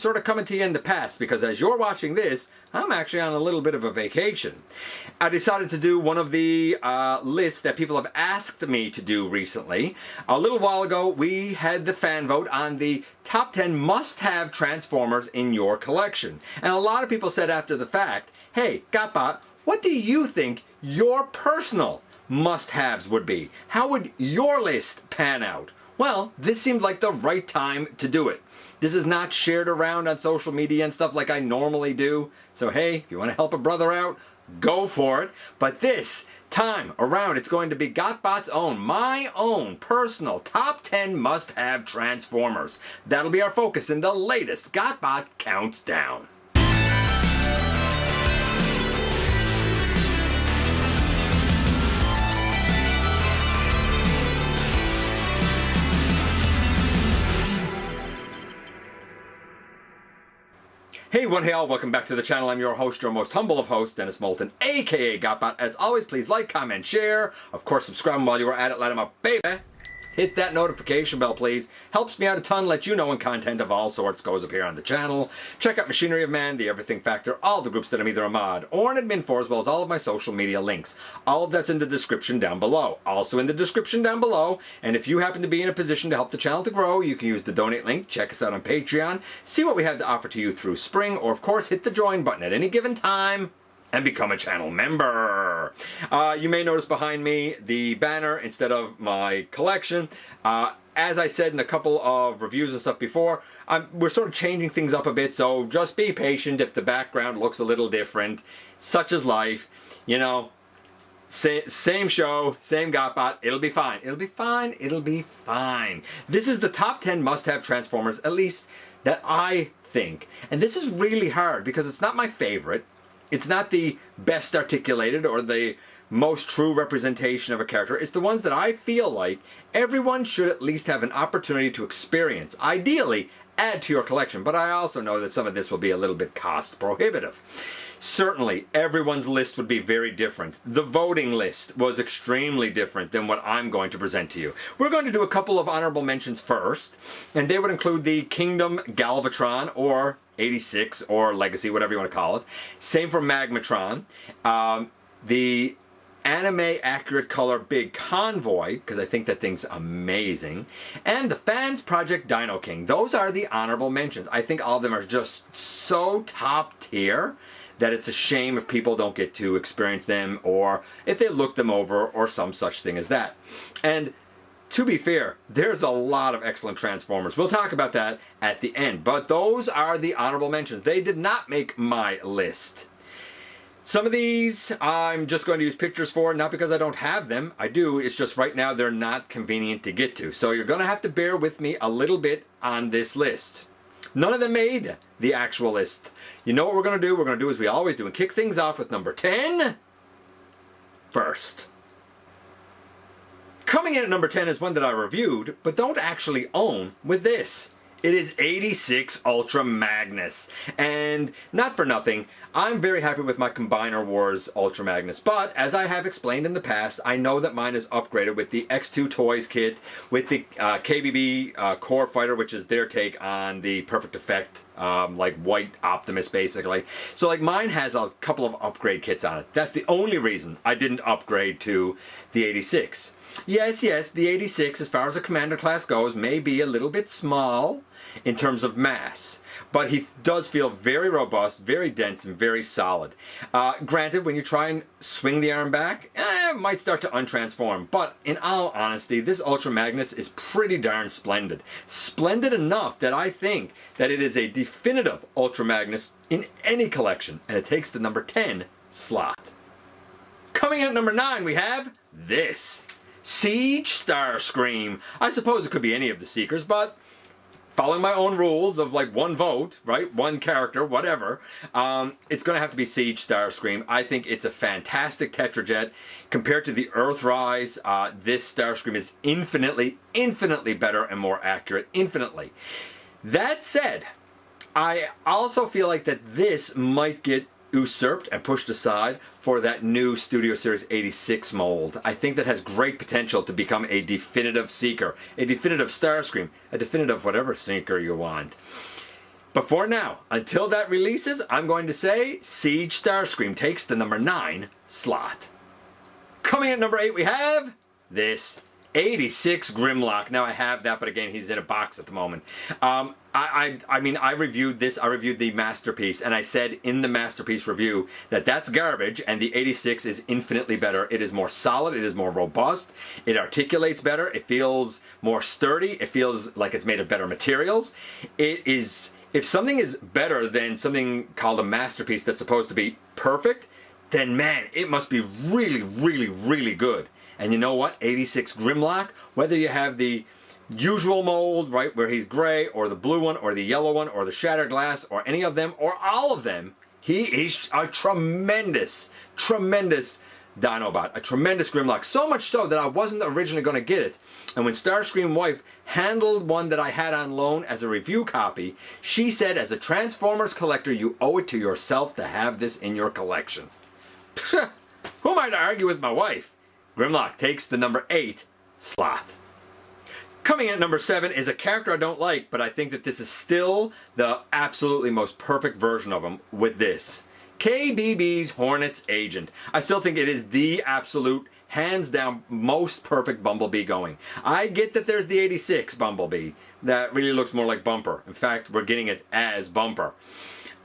sort of coming to you in the past because as you're watching this, I'm actually on a little bit of a vacation. I decided to do one of the lists that people have asked me to do recently. A little while ago, we had the fan vote on the top 10 must-have Transformers in your collection. And a lot of people said after the fact, hey, GotBot, what do you think your personal must-haves would be? How would your list pan out? Well, this seemed like the right time to do it. This is not shared around on social media and stuff like I normally do. So hey, if you want to help a brother out, go for it. But this time around, it's going to be GotBot's own, my own personal top 10 must-have Transformers. That'll be our focus in the latest GotBot Counts Down. Hey one, hey all, welcome back to the channel. I'm your host, your most humble of hosts, Dennis Moulton, aka GotBot. As always, please like, comment, share. Of course, subscribe while you are at it, light 'em up, baby. Hit that notification bell, please. Helps me out a ton, let you know when content of all sorts goes up here on the channel. Check out Machinery of Man, The Everything Factor, all the groups that I'm either a mod or an admin for, as well as all of my social media links. All of that's in the description down below. Also in the description down below, and if you happen to be in a position to help the channel to grow, you can use the donate link, check us out on Patreon, see what we have to offer to you through Spring, or of course hit the join button at any given time and become a channel member. You may notice behind me the banner instead of my collection. As I said in a couple of reviews and stuff before, we're sort of changing things up a bit, so just be patient if the background looks a little different. Such is life, you know. Same show, same GotBot, it'll be fine. It'll be fine, it'll be fine. This is the top 10 must-have Transformers, at least that I think. And this is really hard because it's not my favorite. It's not the best articulated or the most true representation of a character. It's the ones that I feel like everyone should at least have an opportunity to experience. Ideally, add to your collection, but I also know that some of this will be a little bit cost prohibitive. Certainly, everyone's list would be very different. The voting list was extremely different than what I'm going to present to you. We're going to do a couple of honorable mentions first, and they would include the Kingdom Galvatron, or 86, or Legacy, whatever you want to call it. Same for Magmatron. The anime accurate color Big Convoy, because I think that thing's amazing. And the Fans Project Dino King. Those are the honorable mentions. I think all of them are just so top tier that it's a shame if people don't get to experience them, or if they look them over, or some such thing as that. And to be fair, there's a lot of excellent Transformers. We'll talk about that at the end. But those are the honorable mentions. They did not make my list. Some of these I'm just going to use pictures for, not because I don't have them. I do, it's just right now they're not convenient to get to. So you're going to have to bear with me a little bit on this list. None of them made the actual list. You know what we're going to do? We're going to do as we always do and kick things off with number 10 first. Coming in at number 10 is one that I reviewed, but don't actually own with this. It is 86 Ultra Magnus. And not for nothing, I'm very happy with my Combiner Wars Ultra Magnus. But as I have explained in the past, I know that mine is upgraded with the X2 Toys kit, with the KBB Core Fighter, which is their take on the Perfect Effect, like white Optimus basically. So like mine has a couple of upgrade kits on it. That's the only reason I didn't upgrade to the 86. Yes, the 86, as far as a commander class goes, may be a little bit small in terms of mass, but he does feel very robust, very dense, and very solid. Granted, when you try and swing the arm back, it might start to untransform, but in all honesty, this Ultra Magnus is pretty darn splendid. Splendid enough that I think that it is a definitive Ultra Magnus in any collection, and it takes the number 10 slot. Coming in at number 9, we have this. Siege Starscream. I suppose it could be any of the Seekers, but following my own rules of like one vote, right? One character, whatever. It's going to have to be Siege Starscream. I think it's a fantastic Tetrajet. Compared to the Earthrise, this Starscream is infinitely better and more accurate. Infinitely. That said, I also feel like that this might get usurped and pushed aside for that new Studio Series 86 mold. I think that has great potential to become a definitive Seeker, a definitive Starscream, a definitive whatever Seeker you want. But for now, until that releases, I'm going to say Siege Starscream takes the number 9 slot. Coming at number 8 we have this 86 Grimlock. Now I have that, but again, he's in a box at the moment. I mean, I reviewed this. I reviewed the Masterpiece, and I said in the Masterpiece review that that's garbage, and the 86 is infinitely better. It is more solid. It is more robust. It articulates better. It feels more sturdy. It feels like it's made of better materials. It is... If something is better than something called a Masterpiece that's supposed to be perfect, then man, it must be really, really, really good. And you know what? 86 Grimlock, whether you have the usual mold, right, where he's gray, or the blue one, or the yellow one, or the shattered glass, or any of them, or all of them, he is a tremendous, tremendous Dinobot, a tremendous Grimlock. So much so that I wasn't originally going to get it. And when Starscream wife handled one that I had on loan as a review copy, she said, as a Transformers collector, you owe it to yourself to have this in your collection. Who am I to argue with my wife? Grimlock takes the number 8 slot. Coming in at number 7 is a character I don't like, but I think that this is still the absolutely most perfect version of him with this. KBB's Hornets Agent. I still think it is the absolute, hands down, most perfect Bumblebee going. I get that there's the 86 Bumblebee. That really looks more like Bumper. In fact, we're getting it as Bumper.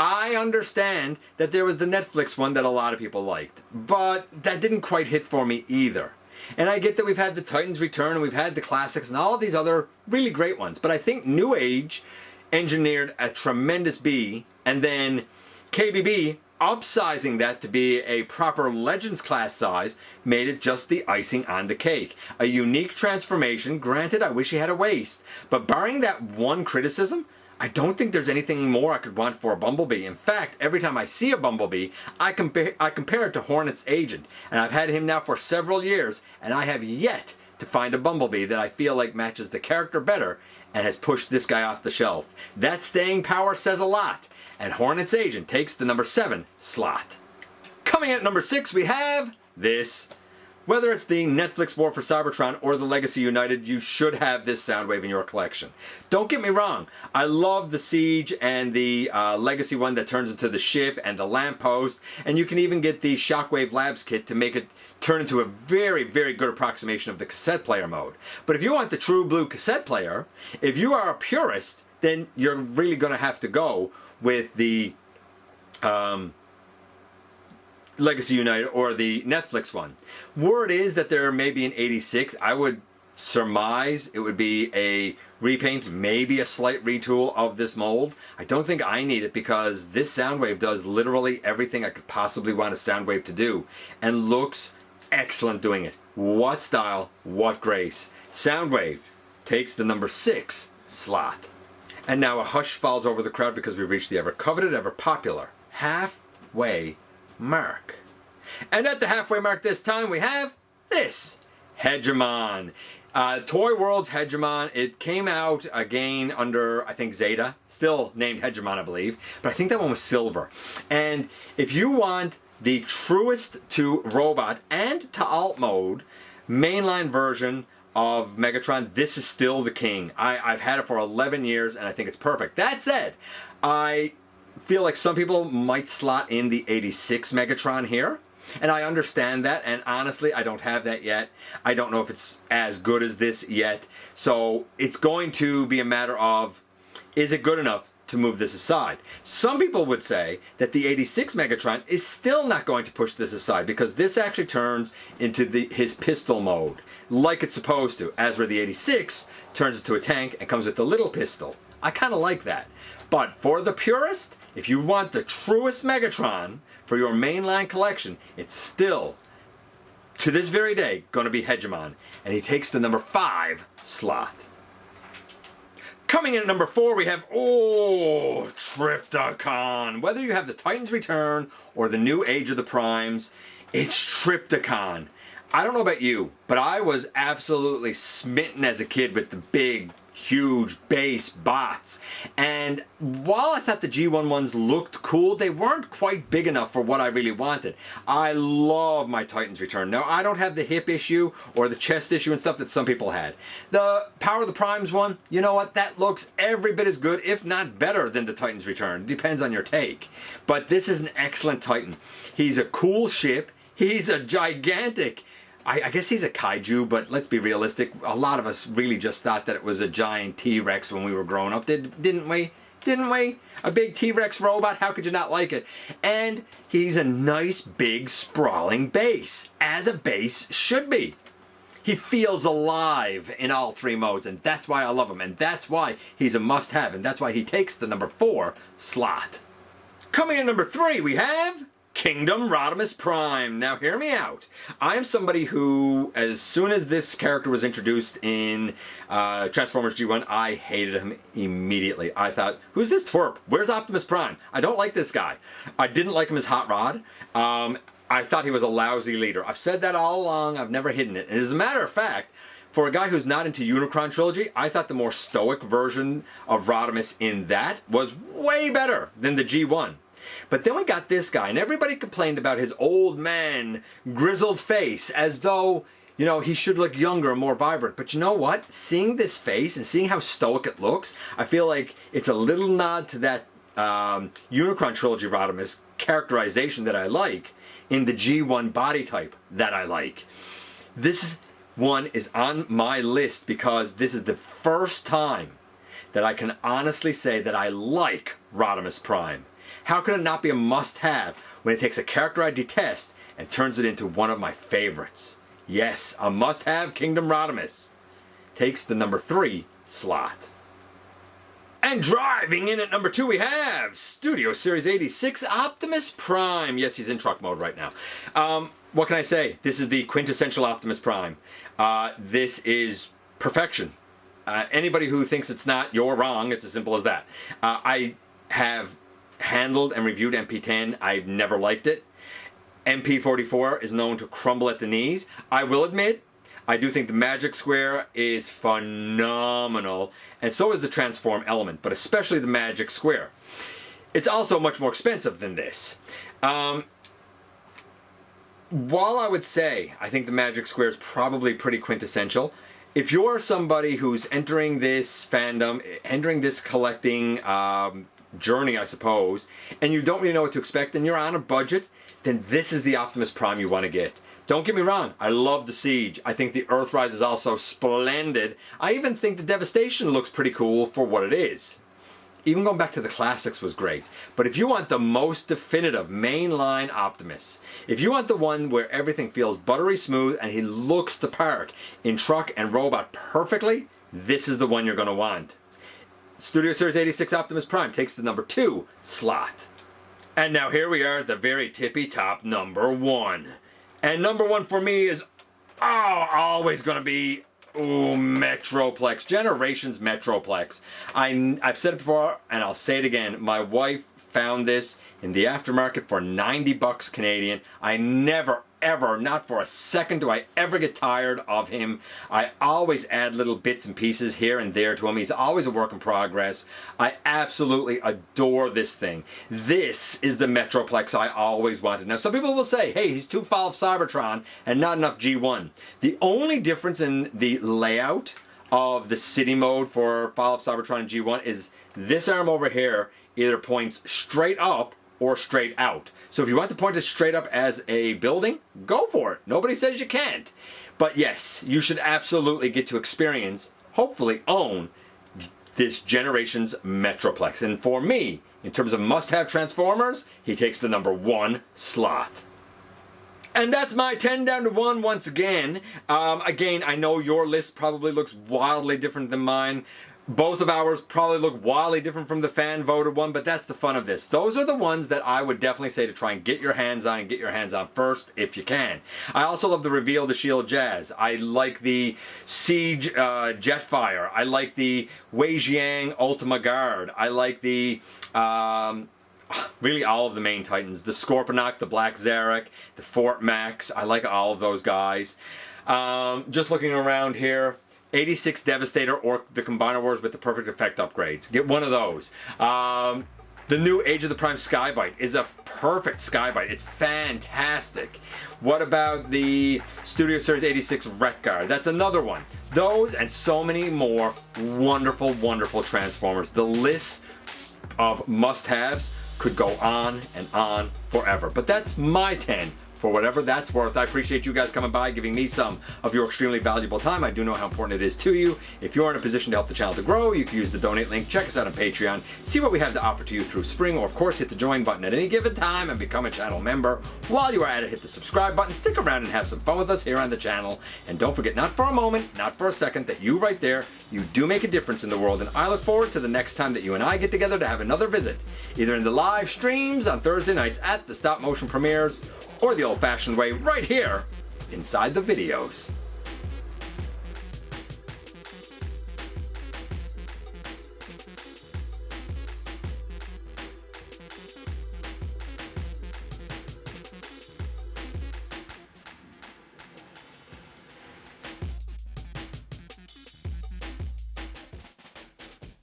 I understand that there was the Netflix one that a lot of people liked, but that didn't quite hit for me either. And I get that we've had the Titans Return and we've had the classics and all of these other really great ones, but I think New Age engineered a tremendous bee, and then KBB upsizing that to be a proper Legends class size made it just the icing on the cake. A unique transformation. Granted, I wish he had a waist, but barring that one criticism, I don't think there's anything more I could want for a Bumblebee. In fact, every time I see a Bumblebee, I compare it to Hornet's Agent, and I've had him now for several years, and I have yet to find a Bumblebee that I feel like matches the character better and has pushed this guy off the shelf. That staying power says a lot, and Hornet's Agent takes the number 7 slot. Coming in at number 6, we have this. Whether it's the Netflix War for Cybertron or the Legacy United, you should have this Soundwave in your collection. Don't get me wrong, I love the Siege and the Legacy one that turns into the ship and the lamppost, and you can even get the Shockwave Labs kit to make it turn into a very, very good approximation of the cassette player mode. But if you want the true blue cassette player, if you are a purist, then you're really going to have to go with the Legacy United or the Netflix one. Word is that there may be an 86. I would surmise it would be a repaint, maybe a slight retool of this mold. I don't think I need it because this Soundwave does literally everything I could possibly want a Soundwave to do and looks excellent doing it. What style, what grace. Soundwave takes the number 6 slot. And now a hush falls over the crowd because we've reached the ever coveted, ever popular halfway mark. And at the halfway mark this time we have this Hegimon. Toy World's Hegimon. It came out again under, I think, Zeta. Still named Hegimon, I believe. But I think that one was silver. And if you want the truest to robot and to alt mode mainline version of Megatron, this is still the king. I've had it for 11 years and I think it's perfect. That said, I feel like some people might slot in the 86 Megatron here, and I understand that, and honestly I don't have that yet. I don't know if it's as good as this yet, so it's going to be a matter of, is it good enough to move this aside? Some people would say that the 86 Megatron is still not going to push this aside because this actually turns into his pistol mode like it's supposed to, as where the 86 turns into a tank and comes with the little pistol. I kind of like that. But for the purist, if you want the truest Megatron for your mainline collection, it's still, to this very day, going to be Hegimon. And he takes the number 5 slot. Coming in at number 4, we have, Tryptocon. Whether you have the Titans Return or the New Age of the Primes, it's Tryptocon. I don't know about you, but I was absolutely smitten as a kid with the big, huge base bots. And while I thought the G1 ones looked cool, they weren't quite big enough for what I really wanted. I love my Titans return. Now, I don't have the hip issue or the chest issue and stuff that some people had. The Power of the Primes one, you know what? That looks every bit as good, if not better, than the Titans return. Depends on your take. But this is an excellent Titan. He's a cool ship. He's a gigantic... I guess he's a kaiju, but let's be realistic. A lot of us really just thought that it was a giant T-Rex when we were growing up, didn't we? Didn't we? A big T-Rex robot, how could you not like it? And he's a nice, big, sprawling base, as a base should be. He feels alive in all three modes, and that's why I love him, and that's why he's a must-have, and that's why he takes the number 4 slot. Coming in number 3, we have... Kingdom Rodmus Prime. Now hear me out. I am somebody who, as soon as this character was introduced in Transformers G1, I hated him immediately. I thought, who's this twerp? Where's Optimus Prime? I don't like this guy. I didn't like him as Hot Rod. I thought he was a lousy leader. I've said that all along. I've never hidden it. And as a matter of fact, for a guy who's not into Unicron Trilogy, I thought the more stoic version of Rodmus in that was way better than the G1. But then we got this guy, and everybody complained about his old man, grizzled face, as though, you know, he should look younger and more vibrant. But you know what? Seeing this face and seeing how stoic it looks, I feel like it's a little nod to that Unicron Trilogy Rodimus characterization that I like in the G1 body type that I like. This one is on my list because this is the first time that I can honestly say that I like Rodmus Prime. How could it not be a must-have when it takes a character I detest and turns it into one of my favorites? Yes, a must-have Kingdom Rodmus. Takes the number 3 slot. And driving in at number 2 we have Studio Series 86 Optimus Prime. Yes, he's in truck mode right now. What can I say? This is the quintessential Optimus Prime. This is perfection. Anybody who thinks it's not, you're wrong. It's as simple as that. I have handled and reviewed MP10. I've never liked it. MP44 is known to crumble at the knees. I will admit, I do think the Magic Square is phenomenal, and so is the Transform element, but especially the Magic Square. It's also much more expensive than this. While I would say I think the Magic Square is probably pretty quintessential, if you're somebody who's entering this fandom, entering this collecting journey, I suppose, and you don't really know what to expect, and you're on a budget, then this is the Optimus Prime you want to get. Don't get me wrong, I love the Siege. I think the Earthrise is also splendid. I even think the Devastation looks pretty cool for what it is. Even going back to the classics was great. But if you want the most definitive mainline Optimus, if you want the one where everything feels buttery smooth and he looks the part in truck and robot perfectly, this is the one you're going to want. Studio Series 86 Optimus Prime takes the number 2 slot. And now here we are at the very tippy top, number 1. And number 1 for me is always going to be Metroplex. Generations Metroplex. I've said it before and I'll say it again. My wife found this in the aftermarket for 90 bucks Canadian. I never ever, not for a second do I ever get tired of him. I always add little bits and pieces here and there to him. He's always a work in progress. I absolutely adore this thing. This is the Metroplex I always wanted. Now some people will say, hey, he's too full of Cybertron and not enough G1. The only difference in the layout of the city mode for Fall of Cybertron and G1 is this arm over here either points straight up or straight out. So if you want to point it straight up as a building, go for it. Nobody says you can't. But yes, you should absolutely get to experience, hopefully own, this generation's Metroplex. And for me, in terms of must-have Transformers, he takes the number 1 slot. And that's my 10 down to 1 once again. Again, I know your list probably looks wildly different than mine. Both of ours probably look wildly different from the fan-voted one, but that's the fun of this. Those are the ones that I would definitely say to try and get your hands on, and get your hands on first if you can. I also love the Reveal the Shield Jazz. I like the Siege Jetfire. I like the Wei Jiang Ultima Guard. I like the... really all of the main Titans. The Scorponok, the Black Zarek, the Fort Max. I like all of those guys. Just looking around here, 86 Devastator or the Combiner Wars with the perfect effect upgrades. Get one of those. The new Age of the Prime Skybite is a perfect Skybite. It's fantastic. What about the Studio Series 86 Ret Guard? That's another one. Those and so many more wonderful, wonderful Transformers. The list of must-haves could go on and on forever. But that's my 10. For whatever that's worth. I appreciate you guys coming by, giving me some of your extremely valuable time. I do know how important it is to you. If you're in a position to help the channel to grow, you can use the donate link. Check us out on Patreon. See what we have to offer to you through spring, or of course hit the join button at any given time and become a channel member. While you are at it, hit the subscribe button. Stick around and have some fun with us here on the channel. And don't forget, not for a moment, not for a second, that you right there, you do make a difference in the world. And I look forward to the next time that you and I get together to have another visit, either in the live streams on Thursday nights at the stop motion premieres, or the old-fashioned way right here inside the videos.